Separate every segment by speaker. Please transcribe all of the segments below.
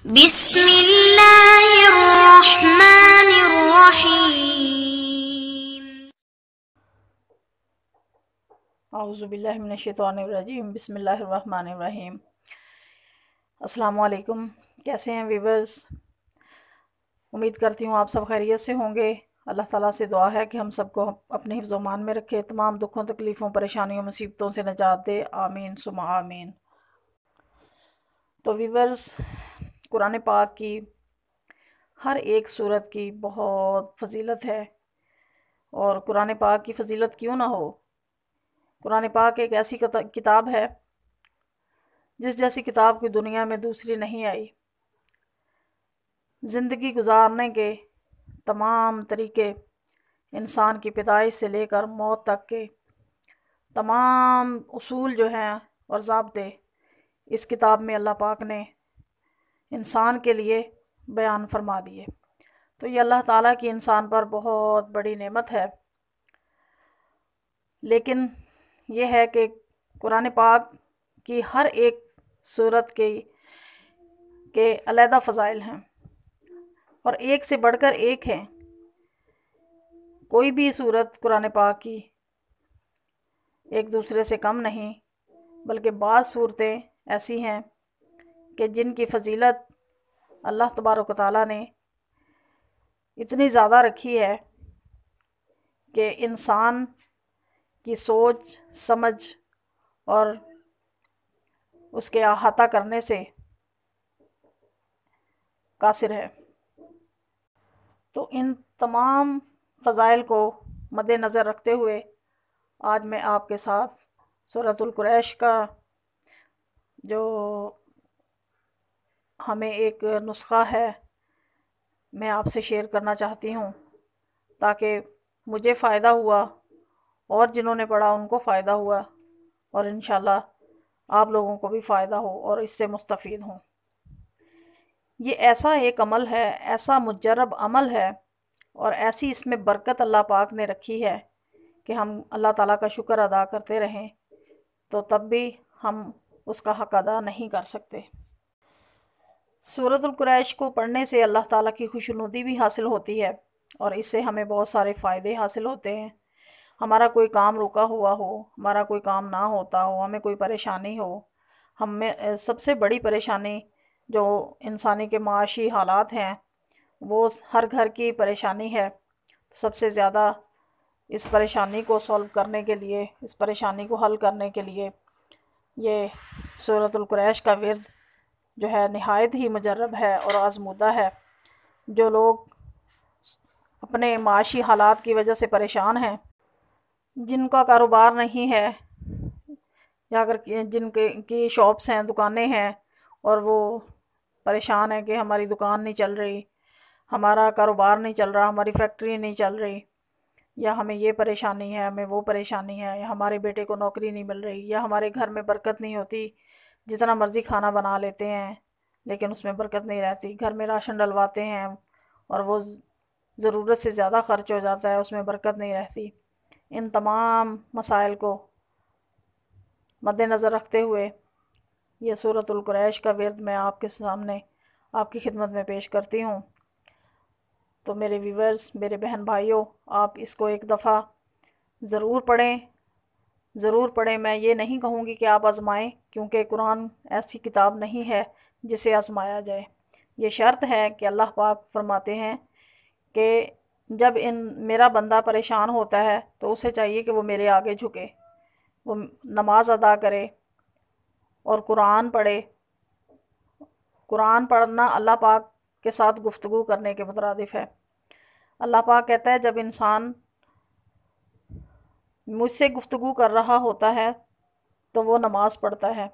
Speaker 1: बिस्मिल्लाहिर्रहमानिर्रहीम।
Speaker 2: औज़ुबिल्लाहिमिनश्शैतानिर्रजीम बिस्मिल्लाहिर्रहमानिर्रहीम। अस्सलामुअलैकुम। कैसे हैं वीवर्स? उम्मीद करती हूँ आप सब खैरियत से होंगे। अल्लाह ताला से दुआ है कि हम सबको अपने हिफ्ज़ मान में रखे, तमाम दुखों तकलीफ़ों परेशानियों मुसीबतों से निजात दे। आमीन सुमा आमीन। तो वीवर्स, कुरान पाक की हर एक सूरत की बहुत फ़जीलत है, और कुरान पाक की फ़जीलत क्यों ना हो। कुरान पाक एक ऐसी किताब है जिस जैसी किताब की दुनिया में दूसरी नहीं आई। ज़िंदगी गुजारने के तमाम तरीके, इंसान की पैदाइश से लेकर मौत तक के तमाम उसूल जो हैं और ज़ाब्ते, इस किताब में अल्लाह पाक ने इंसान के लिए बयान फरमा दिए। तो ये अल्लाह ताला की इंसान पर बहुत बड़ी नेमत है। लेकिन यह है कि कुरान पाक की हर एक सूरत के अलहदा फ़ज़ाइल हैं, और एक से बढ़कर एक हैं। कोई भी सूरत कुरान पाक की एक दूसरे से कम नहीं, बल्कि बाज़ सूरतें ऐसी हैं कि जिनकी फ़जीलत अल्लाह तबारक व तआला ने इतनी ज़्यादा रखी है कि इंसान की सोच समझ और उसके अहाता करने से कासिर है। तो इन तमाम फ़ज़ाइल को मद्देनज़र रखते हुए आज मैं आपके साथ सूरतुल कुरैश का जो हमें एक नुस्ख़ा है, मैं आपसे शेयर करना चाहती हूँ, ताकि मुझे फ़ायदा हुआ और जिन्होंने पढ़ा उनको फ़ायदा हुआ, और इंशाल्लाह आप लोगों को भी फ़ायदा हो और इससे मुस्तफ़ीद हों। ये ऐसा एक अमल है, ऐसा मुजर्रब अमल है, और ऐसी इसमें बरकत अल्लाह पाक ने रखी है कि हम अल्लाह ताला का शुक्र अदा करते रहें तो तब भी हम उसका हक़ अदा नहीं कर सकते। सूरतुल कुरैश को पढ़ने से अल्लाह ताला की खुशनुदी भी हासिल होती है, और इससे हमें बहुत सारे फ़ायदे हासिल होते हैं। हमारा कोई काम रुका हुआ हो, हमारा कोई काम ना होता हो, हमें कोई परेशानी हो, हमें सबसे बड़ी परेशानी जो इंसानी के माशी हालात हैं वो हर घर की परेशानी है। सबसे ज़्यादा इस परेशानी को सॉल्व करने के लिए, इस परेशानी को हल करने के लिए ये सूरतुल कुरैश का विर्द जो है नहायत ही मुजर्रब है और आज़मूदा है। जो लोग अपने माशी हालात की वजह से परेशान हैं, जिनका कारोबार नहीं है, या अगर जिनके की शॉप्स हैं, दुकानें हैं, और वो परेशान है कि हमारी दुकान नहीं चल रही, हमारा कारोबार नहीं चल रहा, हमारी फैक्ट्री नहीं चल रही, या हमें ये परेशानी है, हमें वो परेशानी है, या हमारे बेटे को नौकरी नहीं मिल रही, या हमारे घर में बरकत नहीं होती, जितना मर्ज़ी खाना बना लेते हैं लेकिन उसमें बरकत नहीं रहती, घर में राशन डलवाते हैं और वो ज़रूरत से ज़्यादा ख़र्च हो जाता है, उसमें बरकत नहीं रहती। इन तमाम मसाइल को मद्देनज़र रखते हुए ये सूरतुल कुरैश का विर्द मैं आपके सामने आपकी खिदमत में पेश करती हूँ। तो मेरे व्यूवर्स, मेरे बहन भाइयों, आप इसको एक दफ़ा ज़रूर पढ़ें, ज़रूर पढ़ें। मैं ये नहीं कहूँगी कि आप आज़माएँ, क्योंकि कुरान ऐसी किताब नहीं है जिसे आज़माया जाए। ये शर्त है कि अल्लाह पाक फरमाते हैं कि जब मेरा बंदा परेशान होता है तो उसे चाहिए कि वो मेरे आगे झुके, वो नमाज अदा करे और कुरान पढ़े। कुरान पढ़ना अल्लाह पाक के साथ गुफ्तगू करने के मुतरादिफ़ है। अल्लाह पाक कहता है, जब इंसान मुझसे गुफ्तगू कर रहा होता है तो वो नमाज़ पढ़ता है,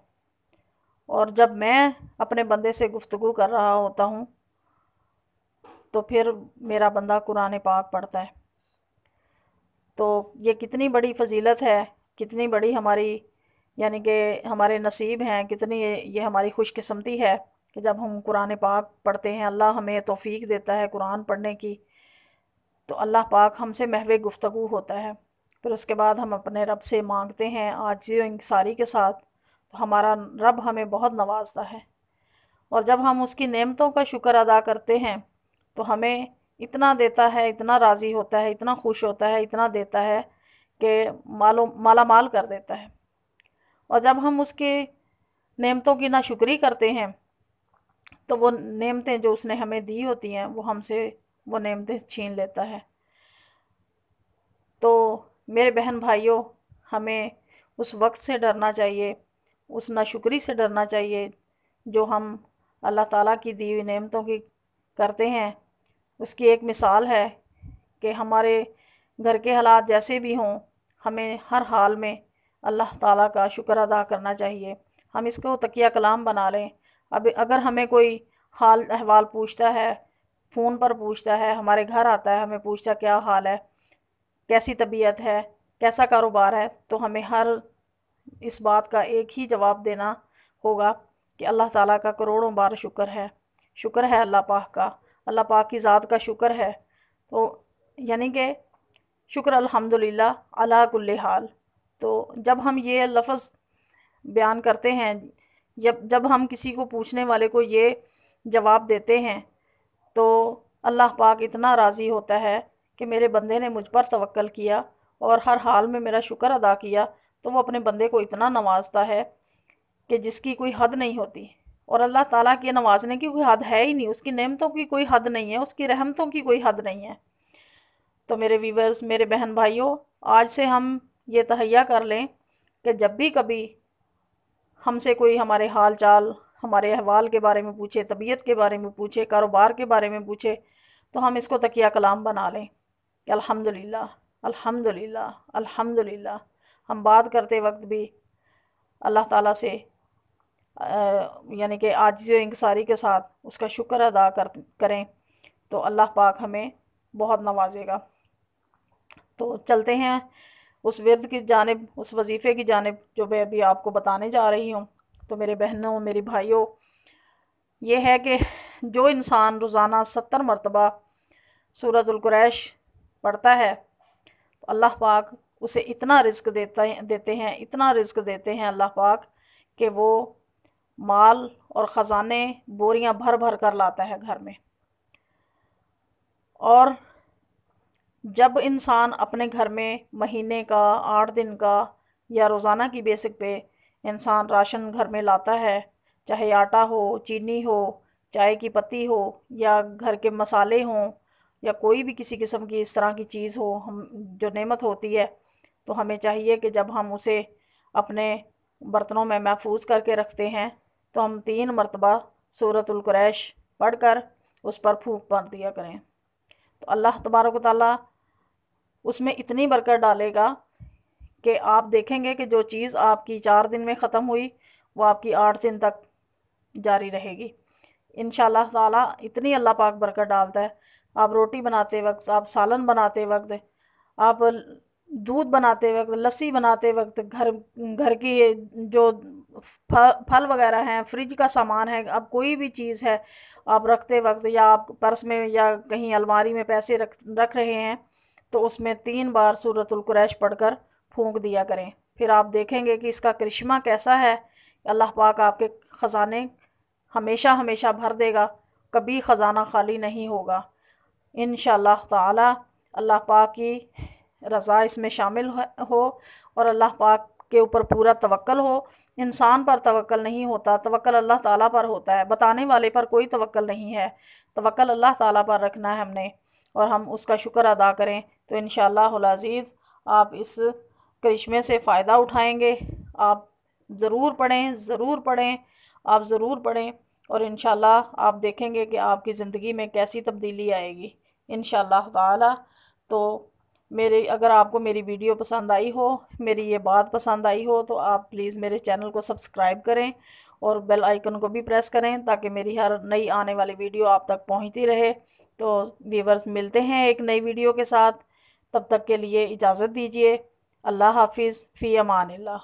Speaker 2: और जब मैं अपने बंदे से गुफ्तगू कर रहा होता हूँ तो फिर मेरा बंदा कुरान पाक पढ़ता है। तो ये कितनी बड़ी फ़जीलत है, कितनी बड़ी हमारी यानी कि हमारे नसीब हैं, कितनी ये हमारी खुशकिस्मती है कि जब हम कुरान पाक पढ़ते हैं, अल्लाह हमें तौफ़ीक देता है कुरान पढ़ने की, तो अल्लाह पाक हमसे महवे गुफ्तगू होता है। फिर उसके बाद हम अपने रब से मांगते हैं आजिज़ी व इंकिसारी के साथ, तो हमारा रब हमें बहुत नवाजता है। और जब हम उसकी नेमतों का शुक्र अदा करते हैं तो हमें इतना देता है, इतना राज़ी होता है, इतना खुश होता है, इतना देता है कि माला माल कर देता है। और जब हम उसके नेमतों की नाशुक्री करते हैं तो वो नेमतें जो उसने हमें दी होती हैं वो हमसे वो नेमतें छीन लेता है। तो मेरे बहन भाइयों, हमें उस वक्त से डरना चाहिए, उस नाशुक्री से डरना चाहिए जो हम अल्लाह ताला की दी हुई नेमतों की करते हैं। उसकी एक मिसाल है कि हमारे घर के हालात जैसे भी हों, हमें हर हाल में अल्लाह ताला का शुक्र अदा करना चाहिए। हम इसको तकिया कलाम बना लें। अब अगर हमें कोई हाल अहवाल पूछता है, फ़ोन पर पूछता है, हमारे घर आता है, हमें पूछता है क्या हाल है, कैसी तबीयत है, कैसा कारोबार है, तो हमें हर इस बात का एक ही जवाब देना होगा कि अल्लाह ताला का करोड़ों बार शुक्र है अल्लाह पाक का, अल्लाह पाक की ज़ात का शुक्र है। तो यानी कि शुक्र अल्हम्दुलिल्लाह अला कुल्ली हाल। तो जब हम ये लफ्ज़ बयान करते हैं, जब जब हम किसी को पूछने वाले को ये जवाब देते हैं तो अल्लाह पाक इतना राज़ी होता है कि मेरे बंदे ने मुझ पर तवक्ल किया और हर हाल में मेरा शुक्र अदा किया, तो वो अपने बंदे को इतना नवाजता है कि जिसकी कोई हद नहीं होती। और अल्लाह ताला के नवाजने की कोई हद है ही नहीं, उसकी नेमतों की कोई हद नहीं है, उसकी रहमतों की कोई हद नहीं है। तो मेरे व्यूवर्स, मेरे बहन भाइयों, आज से हम ये तहैया कर लें कि जब भी कभी हमसे कोई हमारे हाल चाल, हमारे अहवाल के बारे में पूछे, तबीयत के बारे में पूछे, कारोबार के बारे में पूछे, तो हम इसको तकिया कलाम बना लें कि अल्हम्दुलिल्लाह, अल्हम्दुलिल्लाह, अल्हम्दुलिल्लाह। हम बात करते वक्त भी अल्लाह ताला से यानी कि आजिज़ व इंकिसारी के साथ उसका शुक्र अदा करें तो अल्लाह पाक हमें बहुत नवाजेगा। तो चलते हैं उस विर्द की जानिब, उस वजीफ़े की जानिब जो मैं अभी आपको बताने जा रही हूँ। तो मेरे बहनों, मेरी भाइयों, ये है कि जो इंसान रोज़ाना 70 मरतबा सूरतुल कुरैश पढ़ता है तो अल्लाह पाक उसे इतना रिज़्क देते हैं, इतना रिज़्क देते हैं अल्लाह पाक कि वो माल और ख़जाने बोरियां भर भर कर लाता है घर में। और जब इंसान अपने घर में महीने का, 8 दिन का या रोज़ाना की बेसिक पे इंसान राशन घर में लाता है, चाहे आटा हो, चीनी हो, चाय की पत्ती हो या घर के मसाले हों या कोई भी किसी किस्म की इस तरह की चीज़ हो, हम जो नेमत होती है, तो हमें चाहिए कि जब हम उसे अपने बर्तनों में महफूज करके रखते हैं तो हम 3 मरतबा सूरतुल कुरैश पढ़कर उस पर फूंक मार दिया करें। तो अल्लाह तबारक व तआला उसमें इतनी बरकत डालेगा कि आप देखेंगे कि जो चीज़ आपकी 4 दिन में ख़त्म हुई वो आपकी 8 दिन तक जारी रहेगी इंशाअल्लाह ताला। इतनी अल्लाह पाक बरकत डालता है। आप रोटी बनाते वक्त, आप सालन बनाते वक्त, आप दूध बनाते वक्त, लस्सी बनाते वक्त, घर घर की जो फल वगैरह हैं, फ्रिज का सामान है, अब कोई भी चीज़ है आप रखते वक्त या आप पर्स में या कहीं अलमारी में पैसे रख रहे हैं तो उसमें 3 बार सूरतुल कुरैश पढ़कर फूंक दिया करें। फिर आप देखेंगे कि इसका करिश्मा कैसा है। अल्लाह पाक आपके ख़जाने हमेशा हमेशा भर देगा, कभी ख़जाना खाली नहीं होगा इंशाअल्लाह ताला। अल्लाह पाक की रज़ा इसमें शामिल हो और अल्लाह पाक के ऊपर पूरा तवक्ल हो। इंसान पर तवक्ल नहीं होता, तवक्ल अल्लाह ताला पर होता है। बताने वाले पर कोई तवक्ल नहीं है, तवक्ल अल्लाह ताला पर रखना है हमने और हम उसका शुक्र अदा करें तो इंशाअल्लाहुल अज़ीज़ आप इस करिश्मे से फ़ायदा उठाएंगे। आप ज़रूर पढ़ें, ज़रूर पढ़ें, आप ज़रूर पढ़ें और इंशाअल्लाह आप देखेंगे कि आपकी ज़िंदगी में कैसी तब्दीली आएगी इंशाअल्लाह ताला। तो अगर आपको मेरी वीडियो पसंद आई हो, मेरी ये बात पसंद आई हो, तो आप प्लीज़ मेरे चैनल को सब्सक्राइब करें और बेल आइकन को भी प्रेस करें ताकि मेरी हर नई आने वाली वीडियो आप तक पहुंचती रहे। तो व्यूवर्स, मिलते हैं एक नई वीडियो के साथ, तब तक के लिए इजाज़त दीजिए। अल्लाह हाफिज़, फ़ी अमानिल्लाह।